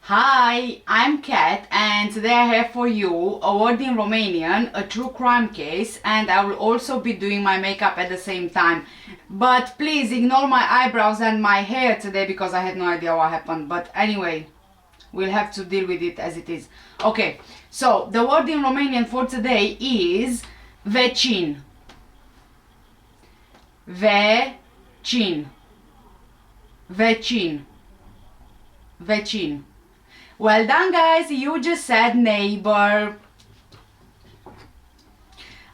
Hi, I'm Kat and today I have for you a word in Romanian, a true crime case, and I will also be doing my makeup at the same time. But please ignore my eyebrows and my hair today because I had no idea what happened. But anyway, we'll have to deal with it as it is. Okay, so the word in Romanian for today is vecin. Vecin. Vecin. Vecin. Well done, guys, you just said neighbor.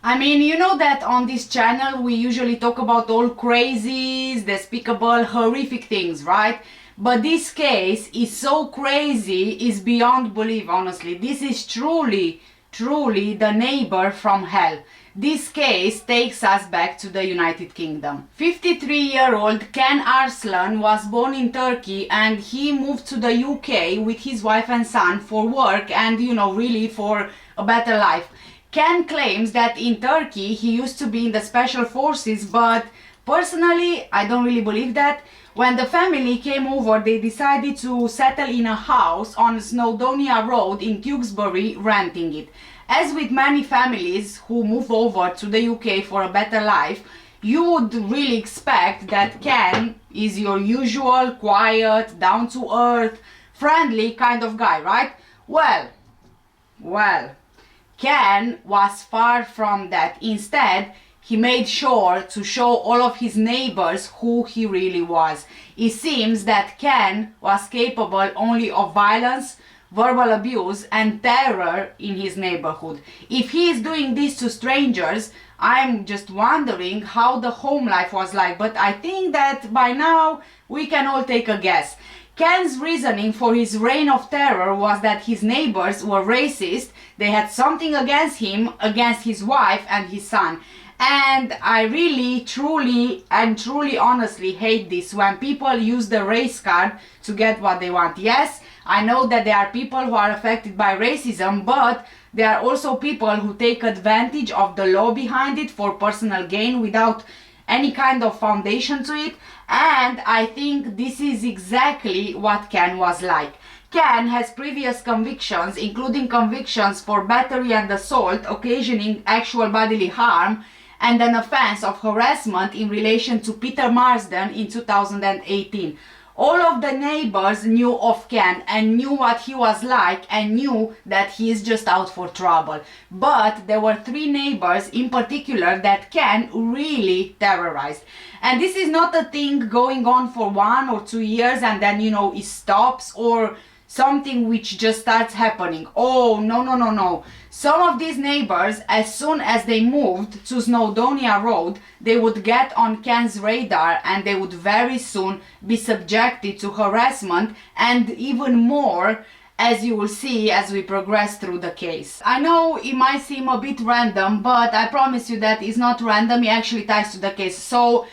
I mean, you know that on this channel we usually talk about all crazies, despicable, horrific things, right? But this case is so crazy, is beyond belief, honestly. This is truly the neighbor from hell. This case takes us back to the United Kingdom. 53-year-old Ken Arslan was born in Turkey and he moved to the UK with his wife and son for work and, really for a better life. Ken claims that in Turkey he used to be in the special forces, but personally I don't really believe that. When the family came over, they decided to settle in a house on Snowdonia Road in Tewkesbury, renting it. As with many families who move over to the UK for a better life, you would really expect that Ken is your usual, quiet, down-to-earth, friendly kind of guy, right? Well, Ken was far from that. Instead, he made sure to show all of his neighbors who he really was. It seems that Ken was capable only of violence, verbal abuse and terror in his neighborhood. If he is doing this to strangers, I'm just wondering how the home life was like, but I think that by now we can all take a guess. Ken's reasoning for his reign of terror was that his neighbors were racist, they had something against him, against his wife and his son. And I really, truly, honestly hate this when people use the race card to get what they want. Yes, I know that there are people who are affected by racism, but there are also people who take advantage of the law behind it for personal gain without any kind of foundation to it. And I think this is exactly what Ken was like. Ken has previous convictions, including convictions for battery and assault, occasioning actual bodily harm, and an offense of harassment in relation to Peter Marsden in 2018. All of the neighbors knew of Ken and knew what he was like and knew that he is just out for trouble. But there were 3 neighbors in particular that Ken really terrorized. And this is not a thing going on for 1 or 2 years and then, it stops, or something which just starts happening. Oh, no. Some of these neighbors, as soon as they moved to Snowdonia Road, they would get on Ken's radar and they would very soon be subjected to harassment and even more, as you will see as we progress through the case. I know it might seem a bit random, but I promise you that it's not random, it actually ties to the case. So,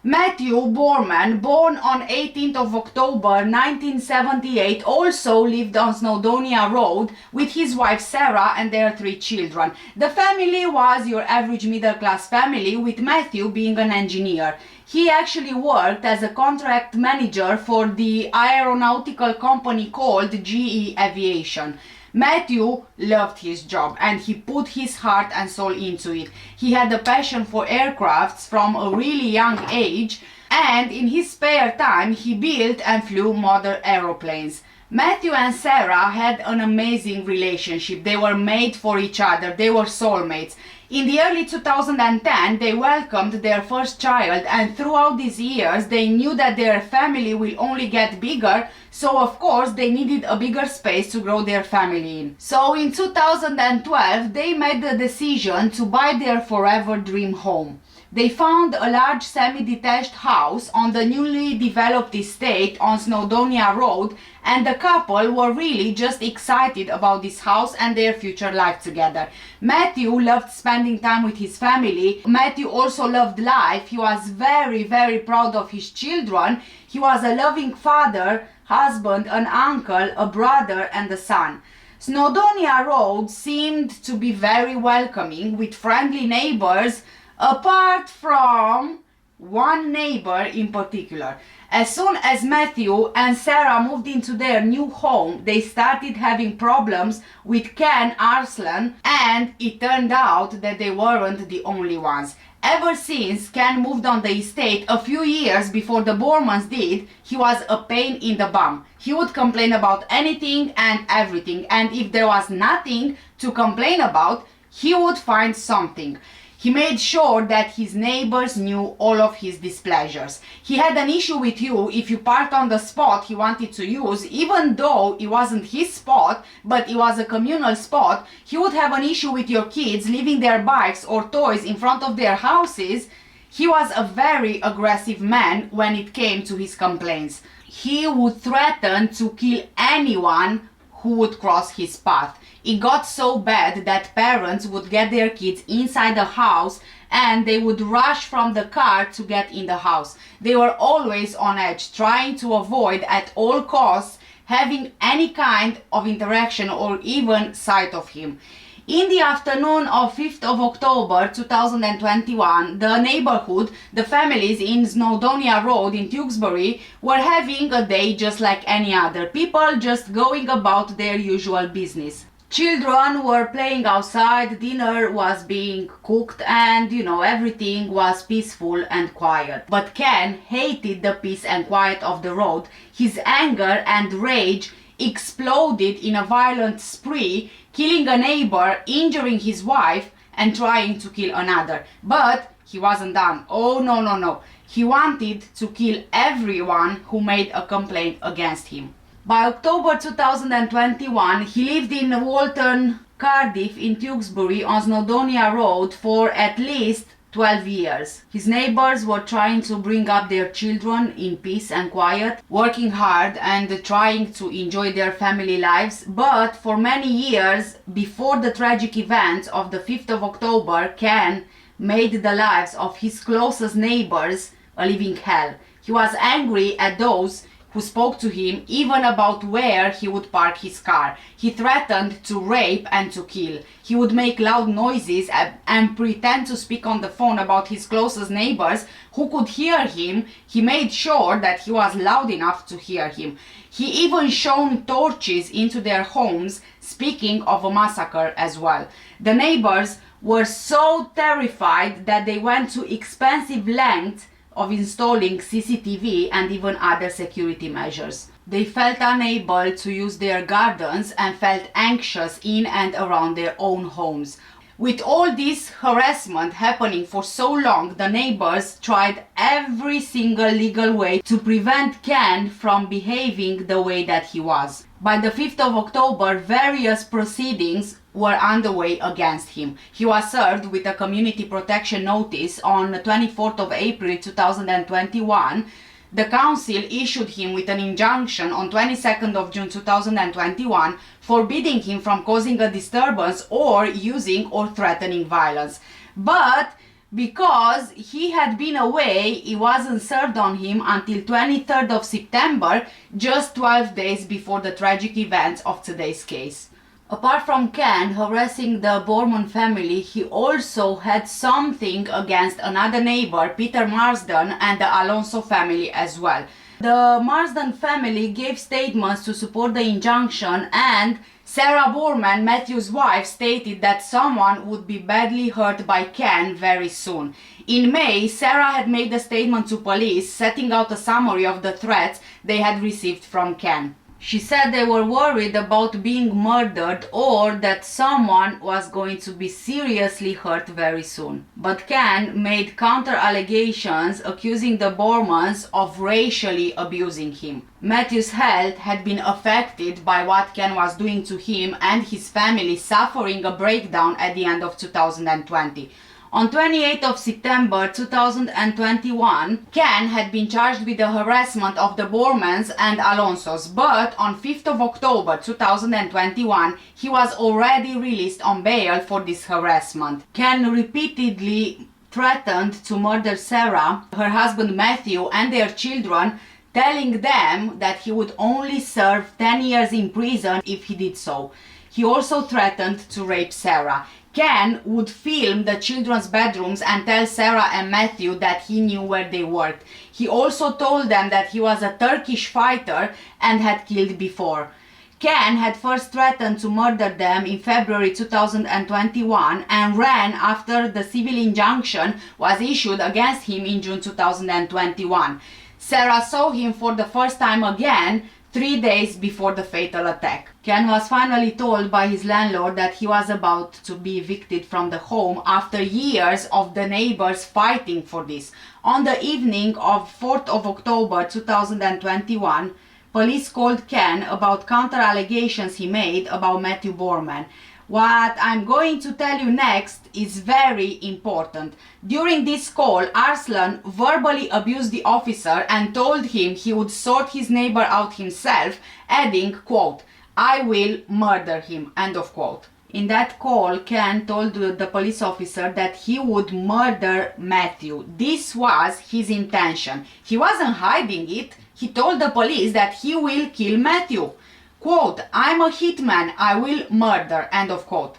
Matthew Boorman, born on 18th of October 1978, also lived on Snowdonia Road with his wife Sarah and their 3 children. The family was your average middle-class family, with Matthew being an engineer. He actually worked as a contract manager for the aeronautical company called GE Aviation. Matthew loved his job and he put his heart and soul into it. He had a passion for aircrafts from a really young age, and in his spare time he built and flew model aeroplanes. Matthew and Sarah had an amazing relationship. They were made for each other. They were soulmates. In the early 2010, they welcomed their first child, and throughout these years, they knew that their family will only get bigger, so of course they needed a bigger space to grow their family in. So in 2012, they made the decision to buy their forever dream home. They found a large semi-detached house on the newly developed estate on Snowdonia Road, and the couple were really just excited about this house and their future life together. Matthew loved spending time with his family. Matthew also loved life. He was very proud of his children. He was a loving father, husband, an uncle, a brother and a son. Snowdonia Road seemed to be very welcoming, with friendly neighbors, apart from one neighbor in particular. As soon as Matthew and Sarah moved into their new home, they started having problems with Ken Arslan, and it turned out that they weren't the only ones. Ever since Ken moved on the estate a few years before the Boormans did, he was a pain in the bum. He would complain about anything and everything, and if there was nothing to complain about, he would find something. He made sure that his neighbors knew all of his displeasures. He had an issue with you if you parked on the spot he wanted to use, even though it wasn't his spot, but it was a communal spot. He would have an issue with your kids leaving their bikes or toys in front of their houses. He was a very aggressive man when it came to his complaints. He would threaten to kill anyone who would cross his path. It got so bad that parents would get their kids inside the house and they would rush from the car to get in the house. They were always on edge, trying to avoid at all costs having any kind of interaction or even sight of him. In the afternoon of 5th of October 2021, the neighborhood, the families in Snowdonia Road in Tewkesbury, were having a day just like any other. People just going about their usual business. Children were playing outside, dinner was being cooked, and everything was peaceful and quiet. But Ken hated the peace and quiet of the road. His anger and rage exploded in a violent spree, killing a neighbor, injuring his wife, and trying to kill another. But he wasn't done. Oh no. He wanted to kill everyone who made a complaint against him. By October 2021, he lived in Walton, Cardiff in Tewkesbury on Snowdonia Road for at least 12 years. His neighbors were trying to bring up their children in peace and quiet, working hard and trying to enjoy their family lives, but for many years before the tragic events of the 5th of October, Ken made the lives of his closest neighbors a living hell. He was angry at those who spoke to him even about where he would park his car. He threatened to rape and to kill. He would make loud noises and pretend to speak on the phone about his closest neighbors who could hear him. He made sure that he was loud enough to hear him. He even shone torches into their homes, speaking of a massacre as well. The neighbors were so terrified that they went to expensive lengths of installing CCTV and even other security measures. They felt unable to use their gardens and felt anxious in and around their own homes. With all this harassment happening for so long, the neighbors tried every single legal way to prevent Ken from behaving the way that he was. By the 5th of October, various proceedings were underway against him. He was served with a community protection notice on the 24th of April 2021. The council issued him with an injunction on 22nd of June 2021, forbidding him from causing a disturbance or using or threatening violence. But because he had been away, it wasn't served on him until 23rd of September, just 12 days before the tragic events of today's case. Apart from Ken harassing the Boorman family, he also had something against another neighbor, Peter Marsden, and the Alonso family as well. The Marsden family gave statements to support the injunction, and Sarah Boorman, Matthew's wife, stated that someone would be badly hurt by Ken very soon. In May, Sarah had made a statement to police setting out a summary of the threats they had received from Ken. She said they were worried about being murdered or that someone was going to be seriously hurt very soon. But Ken made counter-allegations accusing the Boormans of racially abusing him. Matthew's health had been affected by what Ken was doing to him and his family, suffering a breakdown at the end of 2020. On 28th of September 2021, Ken had been charged with the harassment of the Boormans and Alonsos, but on 5th of October 2021, he was already released on bail for this harassment. Ken repeatedly threatened to murder Sarah, her husband Matthew, and their children, telling them that he would only serve 10 years in prison if he did so. He also threatened to rape Sarah. Ken would film the children's bedrooms and tell Sarah and Matthew that he knew where they worked. He also told them that he was a Turkish fighter and had killed before. Ken had first threatened to murder them in February 2021 and ran after the civil injunction was issued against him in June 2021. Sarah saw him for the first time again 3 days before the fatal attack. Ken was finally told by his landlord that he was about to be evicted from the home after years of the neighbors fighting for this. On the evening of 4th of October 2021, police called Ken about counter-allegations he made about Matthew Boorman. What I'm going to tell you next is very important. During this call, Arslan verbally abused the officer and told him he would sort his neighbor out himself, adding, quote, "I will murder him," end of quote. In that call, Ken told the police officer that he would murder Matthew. This was his intention. He wasn't hiding it. He told the police that he will kill Matthew. Quote, "I'm a hitman, I will murder," end of quote.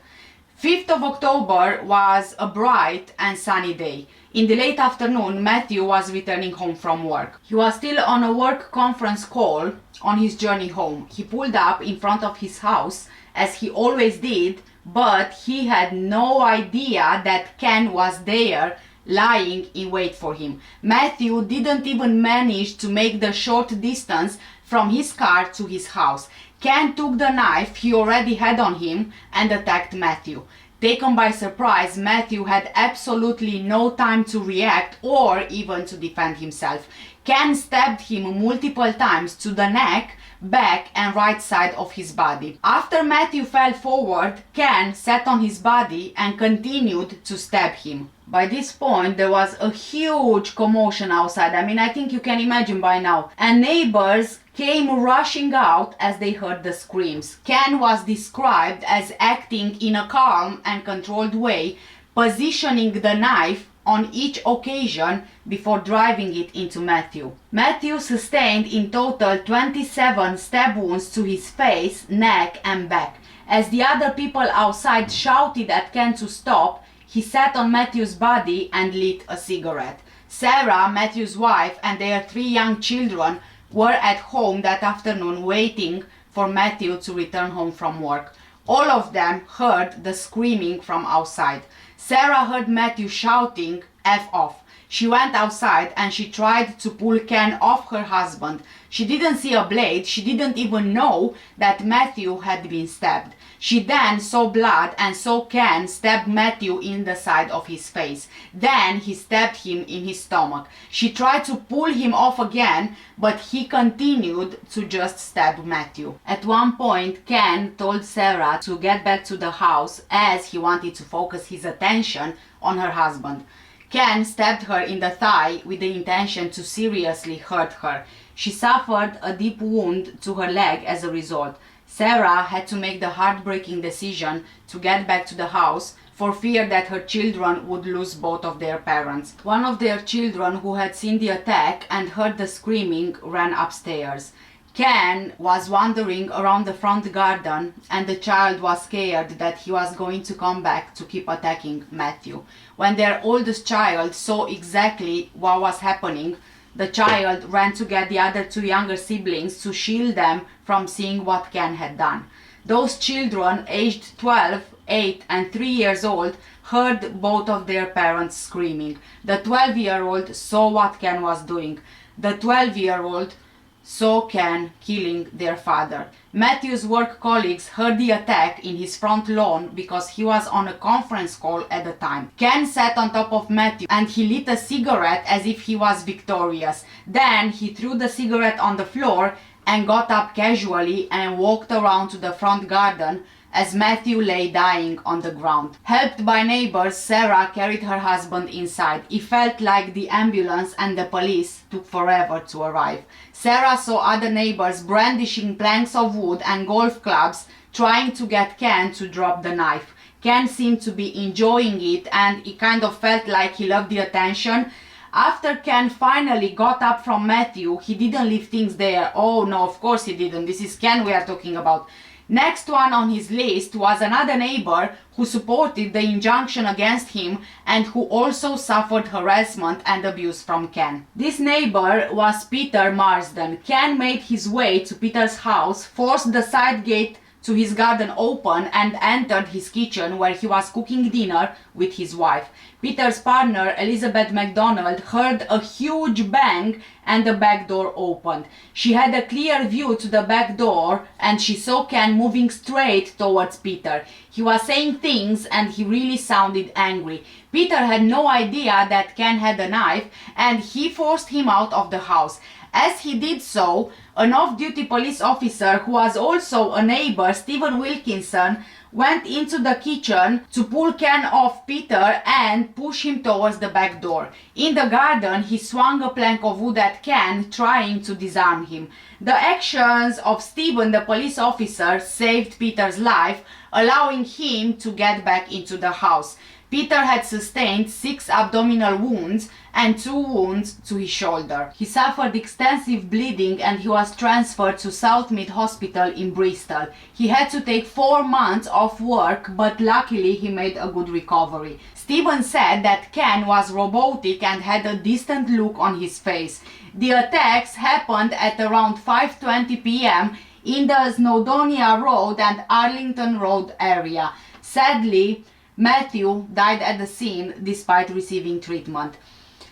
5th of October was a bright and sunny day. In the late afternoon, Matthew was returning home from work. He was still on a work conference call on his journey home. He pulled up in front of his house, as he always did, but he had no idea that Ken was there, lying in wait for him. Matthew didn't even manage to make the short distance from his car to his house. Ken took the knife he already had on him and attacked Matthew. Taken by surprise, Matthew had absolutely no time to react or even to defend himself. Ken stabbed him multiple times to the neck, back and right side of his body. After Matthew fell forward, Ken sat on his body and continued to stab him. By this point, there was a huge commotion outside. I mean, I think you can imagine by now. And neighbors came rushing out as they heard the screams. Ken was described as acting in a calm and controlled way, positioning the knife on each occasion before driving it into Matthew. Matthew sustained in total 27 stab wounds to his face, neck and back. As the other people outside shouted at Ken to stop, he sat on Matthew's body and lit a cigarette. Sarah, Matthew's wife, and their 3 young children were at home that afternoon waiting for Matthew to return home from work. All of them heard the screaming from outside. Sarah heard Matthew shouting, "F off." She went outside and she tried to pull Ken off her husband. She didn't see a blade, she didn't even know that Matthew had been stabbed. She then saw blood and saw Ken stab Matthew in the side of his face. Then he stabbed him in his stomach. She tried to pull him off again, but he continued to just stab Matthew. At one point, Ken told Sarah to get back to the house as he wanted to focus his attention on her husband. Ken stabbed her in the thigh with the intention to seriously hurt her. She suffered a deep wound to her leg as a result. Sarah had to make the heartbreaking decision to get back to the house for fear that her children would lose both of their parents. One of their children, who had seen the attack and heard the screaming, ran upstairs. Ken was wandering around the front garden and the child was scared that he was going to come back to keep attacking Matthew. When their oldest child saw exactly what was happening, the child ran to get the other 2 younger siblings to shield them from seeing what Ken had done. Those children, aged 12, 8 and 3 years old, heard both of their parents screaming. The 12-year-old saw what Ken was doing. The 12-year-old saw Ken killing their father. Matthew's work colleagues heard the attack in his front lawn because he was on a conference call at the time. Ken sat on top of Matthew and he lit a cigarette as if he was victorious. Then he threw the cigarette on the floor and got up casually and walked around to the front garden as Matthew lay dying on the ground. Helped by neighbors, Sarah carried her husband inside. It felt like the ambulance and the police took forever to arrive. Sarah saw other neighbors brandishing planks of wood and golf clubs, trying to get Ken to drop the knife. Ken seemed to be enjoying it and it kind of felt like he loved the attention. After Ken finally got up from Matthew, he didn't leave things there. Oh no, of course he didn't. This is Ken we are talking about. Next one on his list was another neighbor who supported the injunction against him and who also suffered harassment and abuse from Ken. This neighbor was Peter Marsden. Ken made his way to Peter's house, forced the side gate to his garden open and entered his kitchen where he was cooking dinner with his wife. Peter's partner, Elizabeth MacDonald, heard a huge bang and the back door opened. She had a clear view to the back door and she saw Ken moving straight towards Peter. He was saying things and he really sounded angry. Peter had no idea that Ken had a knife and he forced him out of the house. As he did so, an off-duty police officer who was also a neighbor, Stephen Wilkinson, went into the kitchen to pull Ken off Peter and push him towards the back door. In the garden, he swung a plank of wood at Ken, trying to disarm him. The actions of Stephen, the police officer, saved Peter's life, allowing him to get back into the house. Peter had sustained 6 abdominal wounds and 2 wounds to his shoulder. He suffered extensive bleeding and he was transferred to Southmead Hospital in Bristol. He had to take 4 months off work, but luckily he made a good recovery. Stephen said that Ken was robotic and had a distant look on his face. The attacks happened at around 5:20 p.m. in the Snowdonia Road and Arlington Road area. Sadly, Matthew died at the scene despite receiving treatment.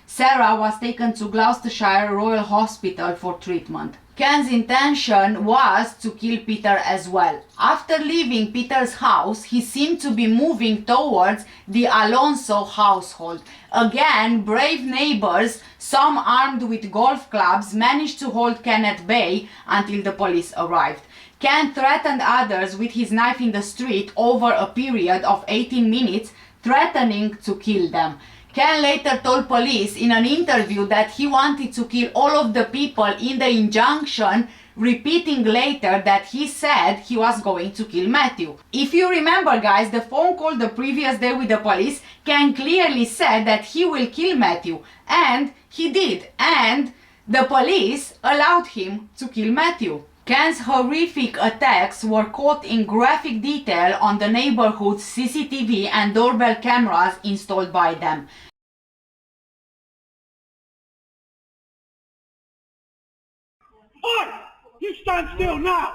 Sarah was taken to Gloucestershire Royal Hospital for treatment. Ken's intention was to kill Peter as well. After leaving Peter's house, he seemed to be moving towards the Alonso household. Again, brave neighbors, some armed with golf clubs, managed to hold Ken at bay until the police arrived. Ken threatened others with his knife in the street over a period of 18 minutes, threatening to kill them. Ken later told police in an interview that he wanted to kill all of the people in the injunction, repeating later that he said he was going to kill Matthew. If you remember, guys, the phone call the previous day with the police, Ken clearly said that he will kill Matthew, and he did, and the police allowed him to kill Matthew. Ken's horrific attacks were caught in graphic detail on the neighborhood's CCTV and doorbell cameras installed by them. Oi! You stand still now!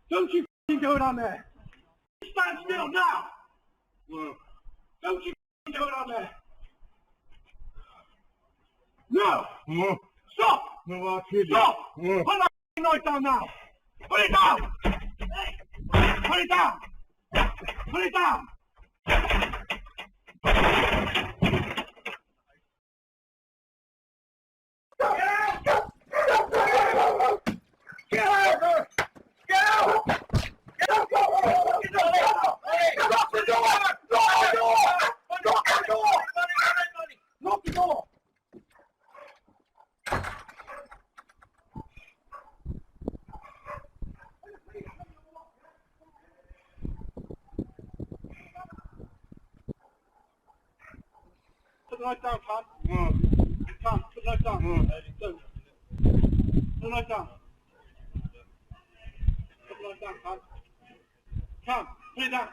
Don't you f***ing do it on there! You stand still now! Don't you f***ing do it on there! No! Stop! Stop! Put that f***ing knife down now! Put it down! Put it down! Put it down! Get out! Get out! Get out! Lock the door! Lock the door! Lock the door! Lock the door! Put the knife down, Tom. Tom, put the knife down. Put the knife down. Put the knife down, Tom. Tom, put it down.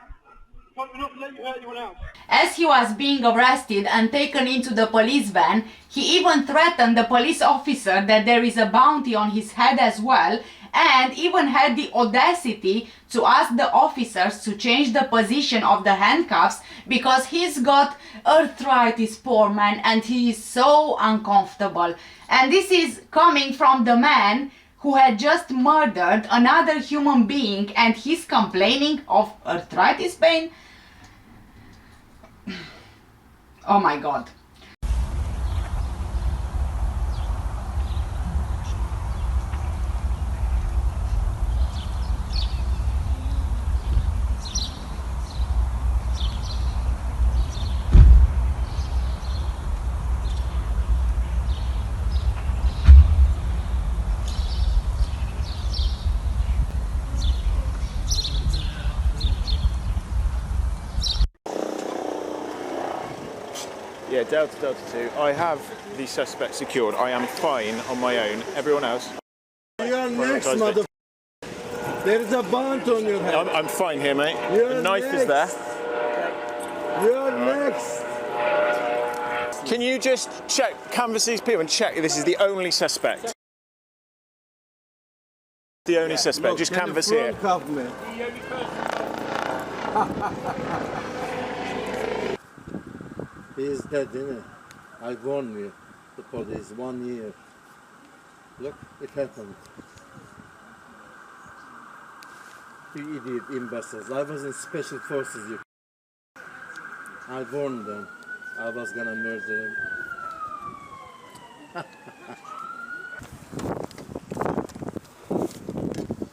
Tom, we're not letting you hurt anyone else. As he was being arrested and taken into the police van, he even threatened the police officer that there is a bounty on his head as well, and even had the audacity to ask the officers to change the position of the handcuffs because he's got arthritis, poor man, and he is so uncomfortable. And this is coming from the man who had just murdered another human being and he's complaining of arthritis pain? Oh my god. Yeah, Delta 2. I have the suspect secured. I am fine on my own. Everyone else? You're next, mother. There's a band on your head. I'm fine here, mate. You're The knife is next. there. You're next. Can you just check, canvass these people and check this is the only suspect? The only suspect, Look, just in the canvass here. front of me. He is dead, isn't it? I warned you, the police, 1 year. Look, it happened. You idiot imbeciles. I was in special forces. I warned them. I was gonna murder him.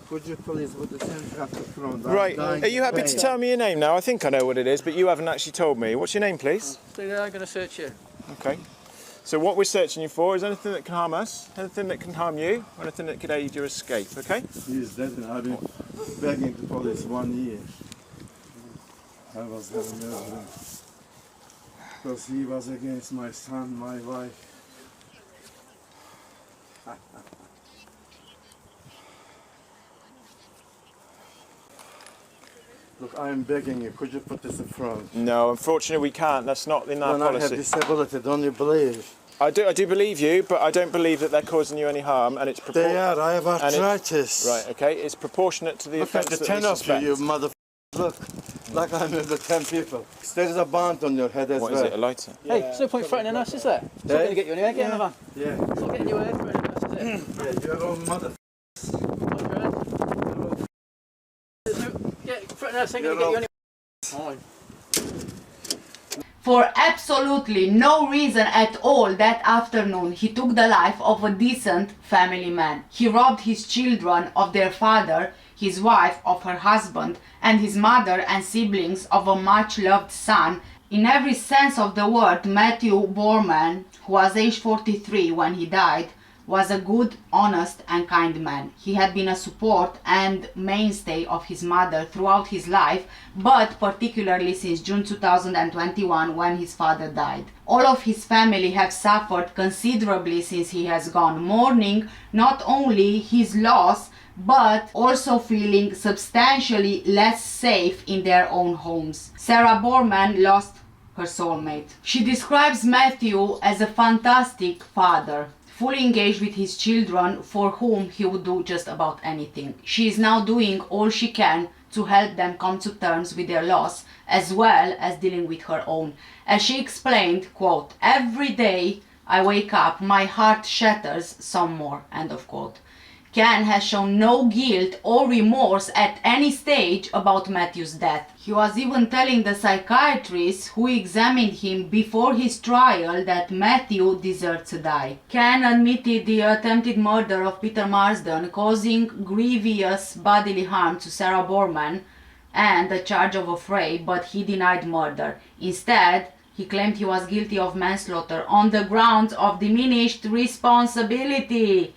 Could you please put the center at the front? I'm Right, dying are you happy to pay. tell me your name now? I think I know what it is, but you haven't actually told me. What's your name, please? I'm going to search you. Okay. So what we're searching you for is anything that can harm us, anything that can harm you, or anything that could aid your escape, okay? He is dead and I've been begging the police 1 year. I was gonna murder him. Because he was against my son, my wife. Look, I'm begging you, could you put this in front? No, unfortunately we can't. That's not in our When I have policy. disability, don't you believe? I do believe you, but I don't believe that they're causing you any harm, and it's They are, I have and it- arthritis. Right, okay. It's proportionate to the Look at offence the that 10 we of suspect. you, mother. Look, like I'm with 10 people. There is a band on your head as What well. is it? A lighter? Hey, there's no point threatening us, is there? It's not Yeah. going to get you anywhere. Get in the van. Yeah, It's not getting you anywhere threatening us, is it? yeah, you're all mother. Not your head. There's no, yeah, threatening us ain't going to get you anywhere. Fine. For absolutely no reason at all that afternoon, he took the life of a decent family man. He robbed his children of their father, his wife of her husband, and his mother and siblings of a much-loved son. In every sense of the word, Matthew Boorman, who was aged 43 when he died, was a good, honest and kind man. He had been a support and mainstay of his mother throughout his life, but particularly since June 2021 when his father died. All of his family have suffered considerably since he has gone, mourning not only his loss, but also feeling substantially less safe in their own homes. Sarah Boorman lost her soulmate. She describes Matthew as a fantastic father, fully engaged with his children, for whom he would do just about anything. She is now doing all she can to help them come to terms with their loss, as well as dealing with her own. As she explained, quote, "Every day I wake up, my heart shatters some more," end of quote. Ken has shown no guilt or remorse at any stage about Matthew's death. He was even telling the psychiatrist who examined him before his trial that Matthew deserved to die. Ken admitted the attempted murder of Peter Marsden, causing grievous bodily harm to Sarah Boorman, and the charge of affray, but he denied murder. Instead, he claimed he was guilty of manslaughter on the grounds of diminished responsibility.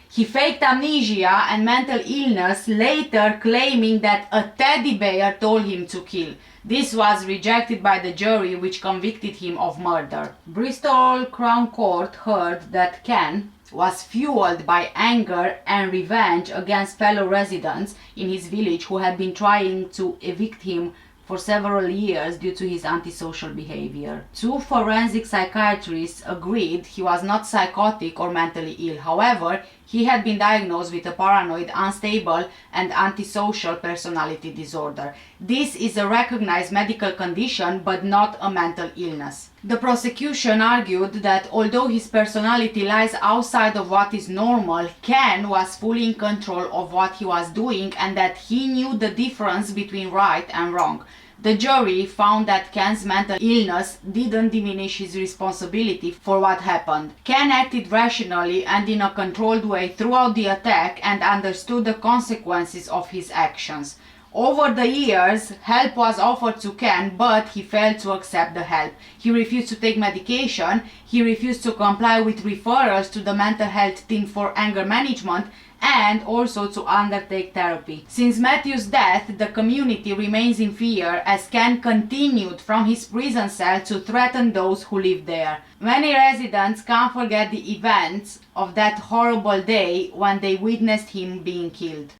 He faked amnesia and mental illness, later claiming that a teddy bear told him to kill. This was rejected by the jury, which convicted him of murder. Bristol Crown Court heard that Ken was fueled by anger and revenge against fellow residents in his village who had been trying to evict him for several years due to his antisocial behavior. Two forensic psychiatrists agreed he was not psychotic or mentally ill. However, he had been diagnosed with a paranoid, unstable, and antisocial personality disorder. This is a recognized medical condition, but not a mental illness. The prosecution argued that although his personality lies outside of what is normal, Ken was fully in control of what he was doing and that he knew the difference between right and wrong. The jury found that Ken's mental illness didn't diminish his responsibility for what happened. Ken acted rationally and in a controlled way throughout the attack and understood the consequences of his actions. Over the years, help was offered to Ken, but he failed to accept the help. He refused to take medication, he refused to comply with referrals to the mental health team for anger management, and also to undertake therapy. Since Matthew's death, the community remains in fear as Ken continued from his prison cell to threaten those who live there. Many residents can't forget the events of that horrible day when they witnessed him being killed.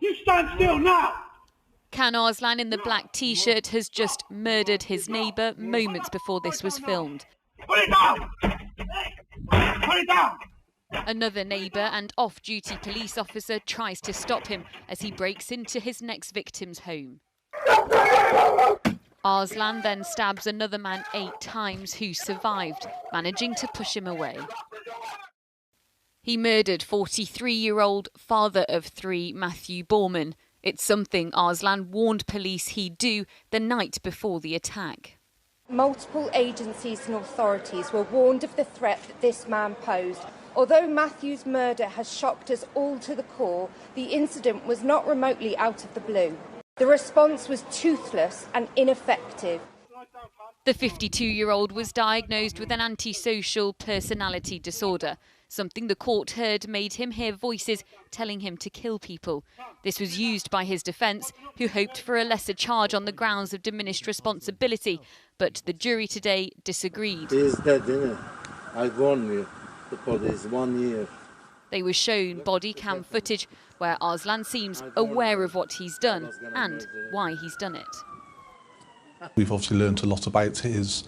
You stand still now! Can Arslan in the black t-shirt has just murdered his neighbour moments before this was filmed. Put it down! Put it down! Another neighbour and off-duty police officer tries to stop him as he breaks into his next victim's home. Arslan then stabs another man 8 times who survived, managing to push him away. He murdered 43-year-old father of 3 Matthew Boorman. It's something Arslan warned police he'd do the night before the attack. Multiple agencies and authorities were warned of the threat that this man posed. Although Matthew's murder has shocked us all to the core, the incident was not remotely out of the blue. The response was toothless and ineffective. The 52-year-old was diagnosed with an antisocial personality disorder. Something the court heard made him hear voices telling him to kill people. This was used by his defence, who hoped for a lesser charge on the grounds of diminished responsibility. But the jury today disagreed. He is dead, isn't it? I warned you, the police, 1 year. They were shown body cam footage where Arslan seems aware of what he's done and why he's done it. We've obviously learned a lot about his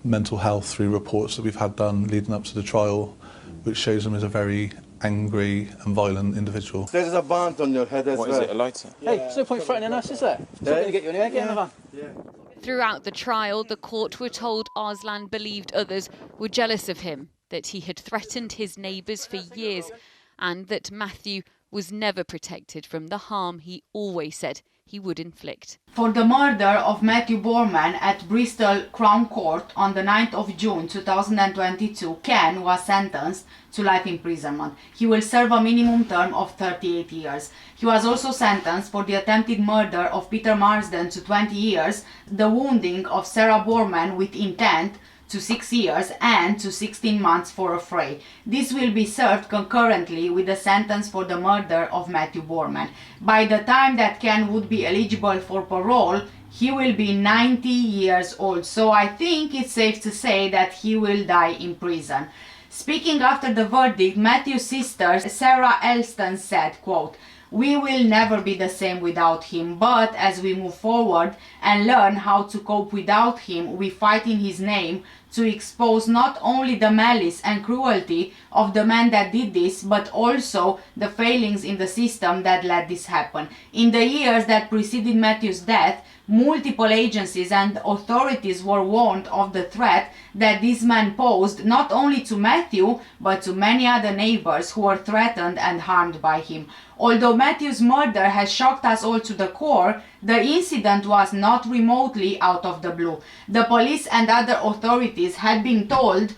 mental health through reports that we've had done leading up to the trial, which shows him as a very angry and violent individual. There's a band on your head as well. What is it, a lighter? Hey, there's no point threatening us, is there? It's not going to get you anywhere, get in the van. Yeah. Throughout the trial, the court were told Arslan believed others were jealous of him, that he had threatened his neighbours for years, and that Matthew was never protected from the harm he always said he would inflict. For the murder of Matthew Boorman at Bristol Crown Court on the 9th of June 2022, Ken was sentenced to life imprisonment. He will serve a minimum term of 38 years. He was also sentenced for the attempted murder of Peter Marsden to 20 years, the wounding of Sarah Boorman with intent to 6 years and to 16 months for affray. This will be served concurrently with the sentence for the murder of Matthew Boorman. By the time that Ken would be eligible for parole, he will be 90 years old, so I think it's safe to say that he will die in prison. Speaking after the verdict, Matthew's sister Sarah Elston said, quote, "We will never be the same without him, but as we move forward and learn how to cope without him, we fight in his name to expose not only the malice and cruelty of the man that did this, but also the failings in the system that let this happen." In the years that preceded Matthew's death, multiple agencies and authorities were warned of the threat that this man posed not only to Matthew, but to many other neighbors who were threatened and harmed by him. Although Matthew's murder has shocked us all to the core, the incident was not remotely out of the blue. The police and other authorities had been told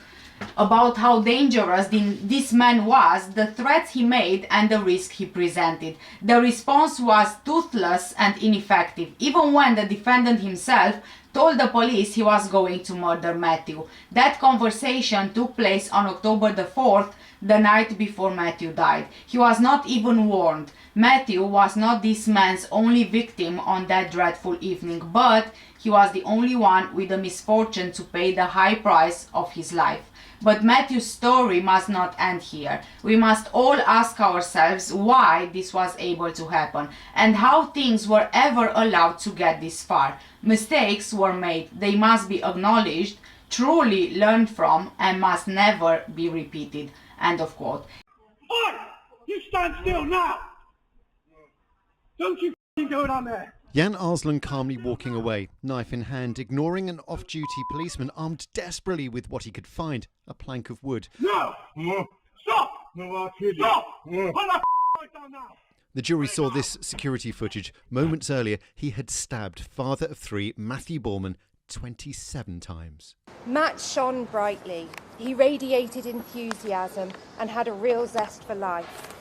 about how dangerous this man was, the threats he made and the risk he presented. The response was toothless and ineffective, even when the defendant himself told the police he was going to murder Matthew. That conversation took place on October the 4th, the night before Matthew died. He was not even warned. Matthew was not this man's only victim on that dreadful evening, but he was the only one with the misfortune to pay the high price of his life. But Matthew's story must not end here. We must all ask ourselves why this was able to happen and how things were ever allowed to get this far. Mistakes were made. They must be acknowledged, truly learned from, and must never be repeated. End of quote. Oi! You stand still now! Don't you go down there! Jan Arslan calmly walking away, knife in hand, ignoring an off-duty policeman armed desperately with what he could find, a plank of wood. No! Stop! Stop! Put that right down now! The jury saw this security footage. Moments earlier, he had stabbed father of 3 Matthew Boorman 27 times. Matt shone brightly. He radiated enthusiasm and had a real zest for life.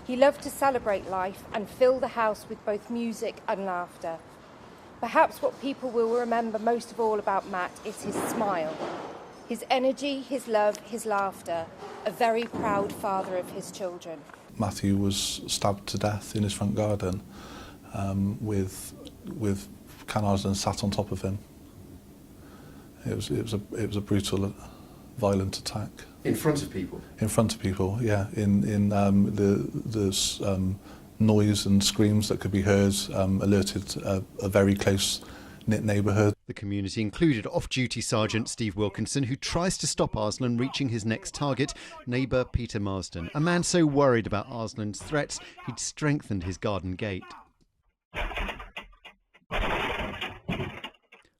He loved to celebrate life and fill the house with both music and laughter. Perhaps what people will remember most of all about Matt is his smile, his energy, his love, his laughter, a very proud father of his children. Matthew was stabbed to death in his front garden with Ken Arslan sat on top of him. It was a brutal, violent attack. In front of people? In front of people, yeah. In the noise and screams that could be heard alerted a very close-knit neighbourhood. The community included off-duty Sergeant Steve Wilkinson, who tries to stop Arslan reaching his next target, neighbour Peter Marsden, a man so worried about Arslan's threats he'd strengthened his garden gate.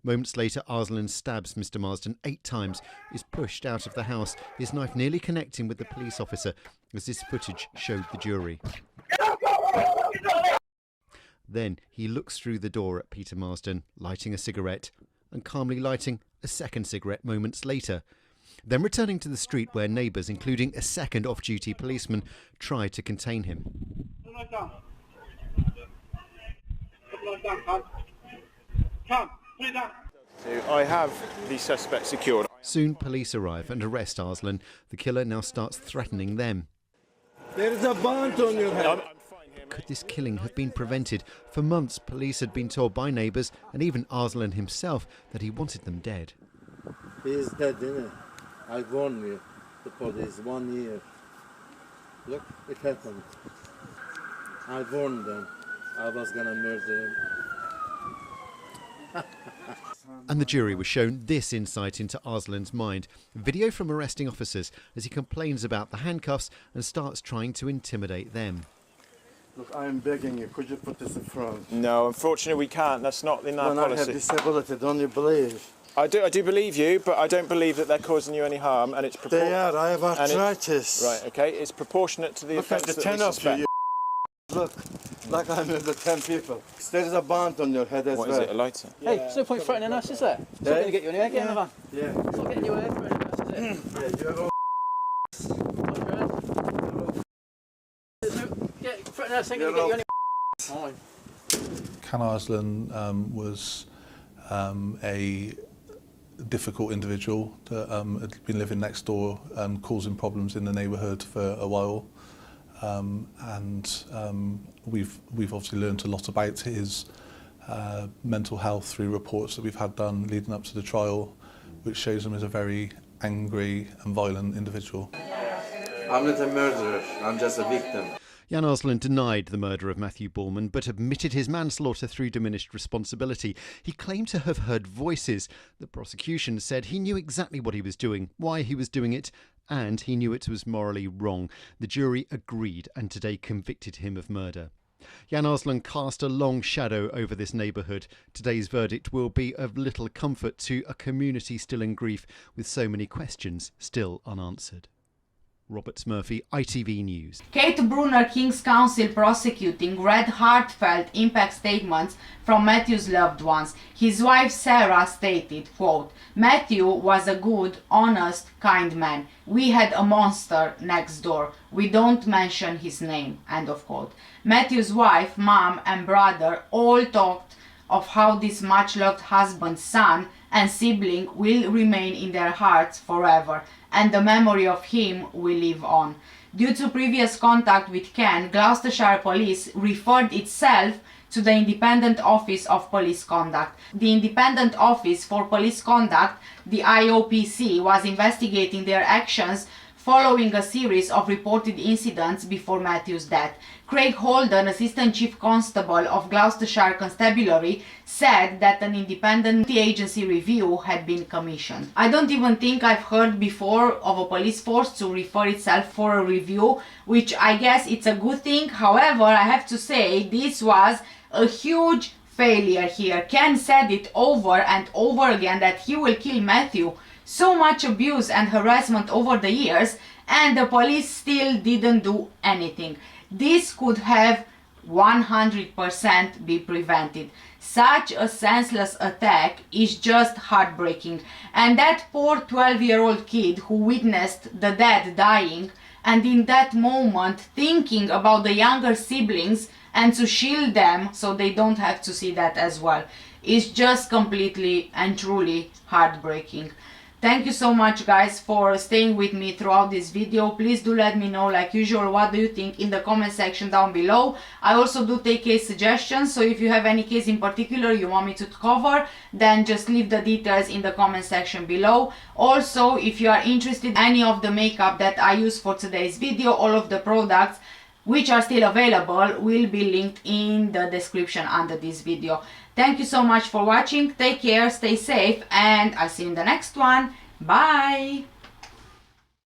Moments later, Arslan stabs Mr Marsden 8 times, is pushed out of the house, his knife nearly connecting with the police officer, as this footage showed the jury. Then he looks through the door at Peter Marsden, lighting a cigarette, and calmly lighting a second cigarette moments later. Then returning to the street where neighbours, including a second off-duty policeman, try to contain him. I have the suspect secured. Soon police arrive and arrest Arslan. The killer now starts threatening them. There is a bond on your head. Could this killing have been prevented? For months, police had been told by neighbours and even Arslan himself that he wanted them dead. He is dead, isn't it? I warned you, the police, 1 year. Look, it happened. I warned them I was gonna murder him. And the jury was shown this insight into Arslan's mind. Video from arresting officers as he complains about the handcuffs and starts trying to intimidate them. Look, I'm begging you, could you put this in front? No, unfortunately we can't. That's not in our When I policy. have disability, don't you believe? I do believe you, but I don't believe that they're causing you any harm, and it's They are, I have arthritis. Right, okay, it's proportionate to the Look at offence the that 10 we of suspect. you. Look, like I murdered 10 people. There is a bond on your head as What well. is it, a lighter? Hey, there's no point threatening us, is there? It's not going to get you anywhere. Get in the van. Yeah. It's not getting you anywhere threatening us, is it? Yeah, you have all Threatening us ain't going to get you anywhere. Fine. Can Arslan was a difficult individual that had been living next door and causing problems in the neighbourhood for a while. We've obviously learned a lot about his mental health through reports that we've had done leading up to the trial, which shows him as a very angry and violent individual. I'm not a murderer, I'm just a victim. Jan Arslan denied the murder of Matthew Boorman, but admitted his manslaughter through diminished responsibility. He claimed to have heard voices. The prosecution said he knew exactly what he was doing, why he was doing it, and he knew it was morally wrong. The jury agreed and today convicted him of murder. Jan Arslan cast a long shadow over this neighbourhood. Today's verdict will be of little comfort to a community still in grief, with so many questions still unanswered. Robert Murphy, ITV News. Kate Brunner, King's Counsel prosecuting, read heartfelt impact statements from Matthew's loved ones. His wife Sarah stated, quote, "Matthew was a good, honest, kind man. We had a monster next door. We don't mention his name," end of quote. Matthew's wife, mom and brother all talked of how this much-loved husband, son and sibling will remain in their hearts forever, and the memory of him will live on. Due to previous contact with Ken, Gloucestershire Police referred itself to the Independent Office of Police Conduct. The Independent Office for Police Conduct, the IOPC, was investigating their actions following a series of reported incidents before Matthew's death. Craig Holden, Assistant Chief Constable of Gloucestershire Constabulary, said that an independent agency review had been commissioned. I don't even think I've heard before of a police force to refer itself for a review, which I guess it's a good thing. However, I have to say this was a huge failure here. Ken said it over and over again that he will kill Matthew. So much abuse and harassment over the years, and the police still didn't do anything. This could have 100% be prevented. Such a senseless attack is just heartbreaking. And that poor 12-year-old kid who witnessed the dad dying, and in that moment thinking about the younger siblings and to shield them so they don't have to see that as well, is just completely and truly heartbreaking. Thank you so much guys for staying with me throughout this video. Please do let me know, like usual, what do you think in the comment section down below. I also do take case suggestions, so if you have any case in particular you want me to cover, then just leave the details in the comment section below. Also, if you are interested in any of the makeup that I use for today's video, all of the products which are still available, will be linked in the description under this video. Thank you so much for watching. Take care, stay safe, and I'll see you in the next one. Bye!